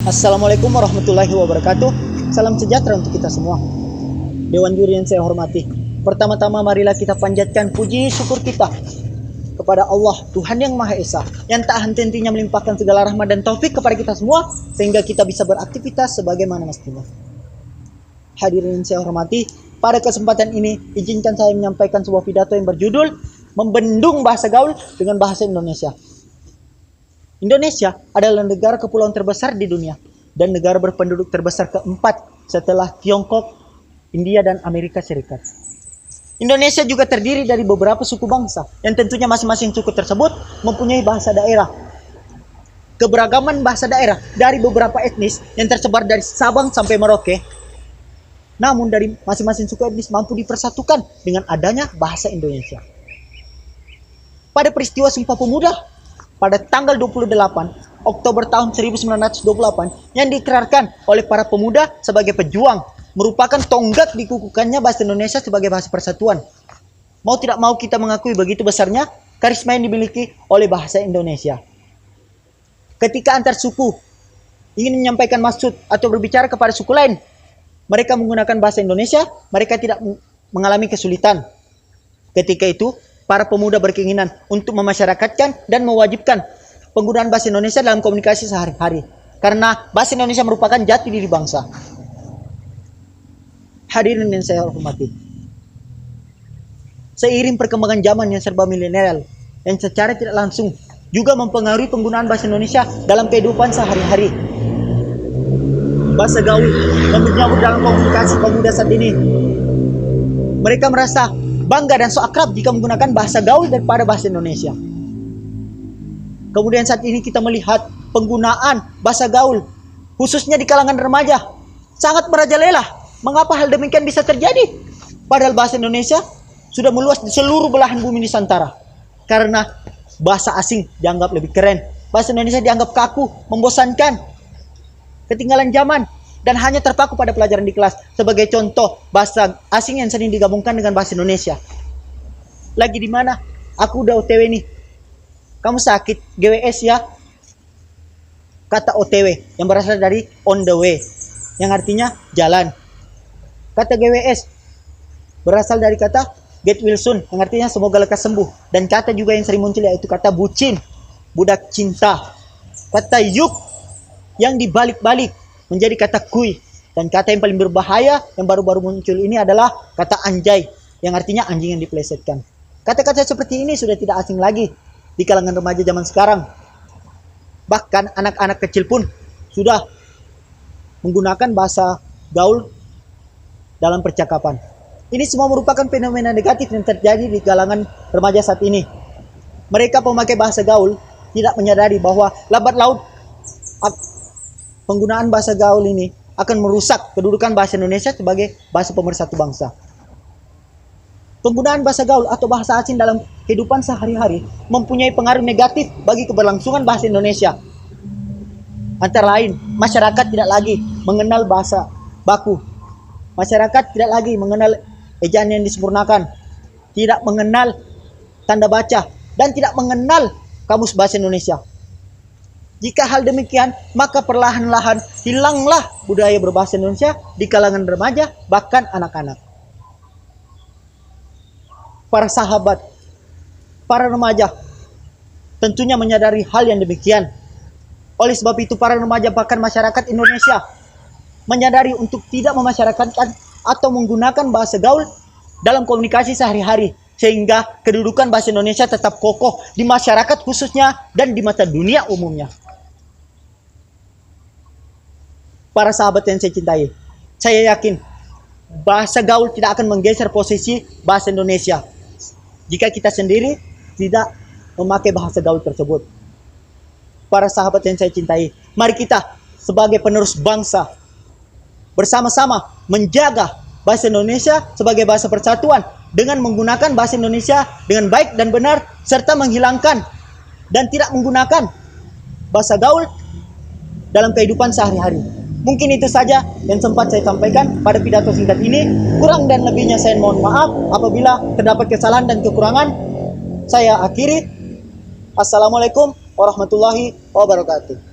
Assalamualaikum warahmatullahi wabarakatuh. Salam sejahtera untuk kita semua. Dewan juri yang saya hormati, pertama-tama marilah kita panjatkan puji syukur kita kepada Allah, Tuhan yang Maha Esa, yang tak henti-hentinya melimpahkan segala rahmat dan taufik kepada kita semua, sehingga kita bisa beraktivitas sebagaimana mestinya. Hadirin yang saya hormati, pada kesempatan ini izinkan saya menyampaikan sebuah pidato yang berjudul Membendung Bahasa Gaul dengan Bahasa Indonesia. Indonesia adalah negara kepulauan terbesar di dunia dan negara berpenduduk terbesar keempat setelah Tiongkok, India, dan Amerika Serikat. Indonesia juga terdiri dari beberapa suku bangsa yang tentunya masing-masing suku tersebut mempunyai bahasa daerah. Keberagaman bahasa daerah dari beberapa etnis yang tersebar dari Sabang sampai Merauke, namun dari masing-masing suku etnis mampu dipersatukan dengan adanya bahasa Indonesia. Pada peristiwa Sumpah Pemuda pada tanggal 28 Oktober tahun 1928 yang diikrarkan oleh para pemuda sebagai pejuang, merupakan tonggak dikukuhkannya bahasa Indonesia sebagai bahasa persatuan. Mau tidak mau kita mengakui begitu besarnya karisma yang dimiliki oleh bahasa Indonesia. Ketika antar suku ingin menyampaikan maksud atau berbicara kepada suku lain, mereka menggunakan bahasa Indonesia, mereka tidak mengalami kesulitan. Ketika itu, para pemuda berkeinginan untuk memasyarakatkan dan mewajibkan penggunaan bahasa Indonesia dalam komunikasi sehari-hari. Karena bahasa Indonesia merupakan jati diri bangsa. Hadirin yang saya hormati, seiring perkembangan zaman yang serba milenial yang secara tidak langsung juga mempengaruhi penggunaan bahasa Indonesia dalam kehidupan sehari-hari. Bahasa gaul yang menyambut dalam komunikasi pemuda saat ini. Mereka merasa bangga dan so akrab jika menggunakan bahasa gaul daripada bahasa Indonesia. Kemudian saat ini kita melihat penggunaan bahasa gaul, khususnya di kalangan remaja, sangat merajalela. Mengapa hal demikian bisa terjadi? Padahal bahasa Indonesia sudah meluas di seluruh belahan bumi Nusantara. Karena bahasa asing dianggap lebih keren. Bahasa Indonesia dianggap kaku, membosankan, ketinggalan zaman, dan hanya terpaku pada pelajaran di kelas. Sebagai contoh, bahasa asing yang sering digabungkan dengan bahasa Indonesia. Lagi di mana? Aku udah OTW nih. Kamu sakit, GWS ya. Kata OTW yang berasal dari on the way, yang artinya jalan. Kata GWS berasal dari kata get well soon, yang artinya semoga lekas sembuh. Dan kata juga yang sering muncul yaitu kata bucin, budak cinta. Kata yuk yang dibalik-balik menjadi kata kuy. Dan kata yang paling berbahaya yang baru-baru muncul ini adalah kata anjay, yang artinya anjing yang diplesetkan. Kata-kata seperti ini sudah tidak asing lagi di kalangan remaja zaman sekarang. Bahkan anak-anak kecil pun sudah menggunakan bahasa gaul dalam percakapan. Ini semua merupakan fenomena negatif yang terjadi di kalangan remaja saat ini. Mereka pemakai bahasa gaul tidak menyadari bahwa lambat laun penggunaan bahasa gaul ini akan merusak kedudukan bahasa Indonesia sebagai bahasa pemersatu bangsa. Penggunaan bahasa gaul atau bahasa asing dalam kehidupan sehari-hari mempunyai pengaruh negatif bagi keberlangsungan bahasa Indonesia. Antara lain, masyarakat tidak lagi mengenal bahasa baku. Masyarakat tidak lagi mengenal ejaan yang disempurnakan, tidak mengenal tanda baca, dan tidak mengenal kamus bahasa Indonesia. Jika hal demikian, maka perlahan-lahan hilanglah budaya berbahasa Indonesia di kalangan remaja, bahkan anak-anak. Para sahabat, para remaja tentunya menyadari hal yang demikian. Oleh sebab itu, para remaja bahkan masyarakat Indonesia menyadari untuk tidak memasyarakatkan atau menggunakan bahasa gaul dalam komunikasi sehari-hari, sehingga kedudukan bahasa Indonesia tetap kokoh di masyarakat khususnya dan di mata dunia umumnya. Para sahabat yang saya cintai, saya yakin bahasa gaul tidak akan menggeser posisi bahasa Indonesia jika kita sendiri tidak memakai bahasa gaul tersebut. Para sahabat yang saya cintai, mari kita sebagai penerus bangsa bersama-sama menjaga bahasa Indonesia sebagai bahasa persatuan dengan menggunakan bahasa Indonesia dengan baik dan benar, serta menghilangkan dan tidak menggunakan bahasa gaul dalam kehidupan sehari-hari. Mungkin itu saja yang sempat saya sampaikan pada pidato singkat ini. Kurang dan lebihnya saya mohon maaf apabila terdapat kesalahan dan kekurangan. Saya akhiri. Assalamualaikum warahmatullahi wabarakatuh.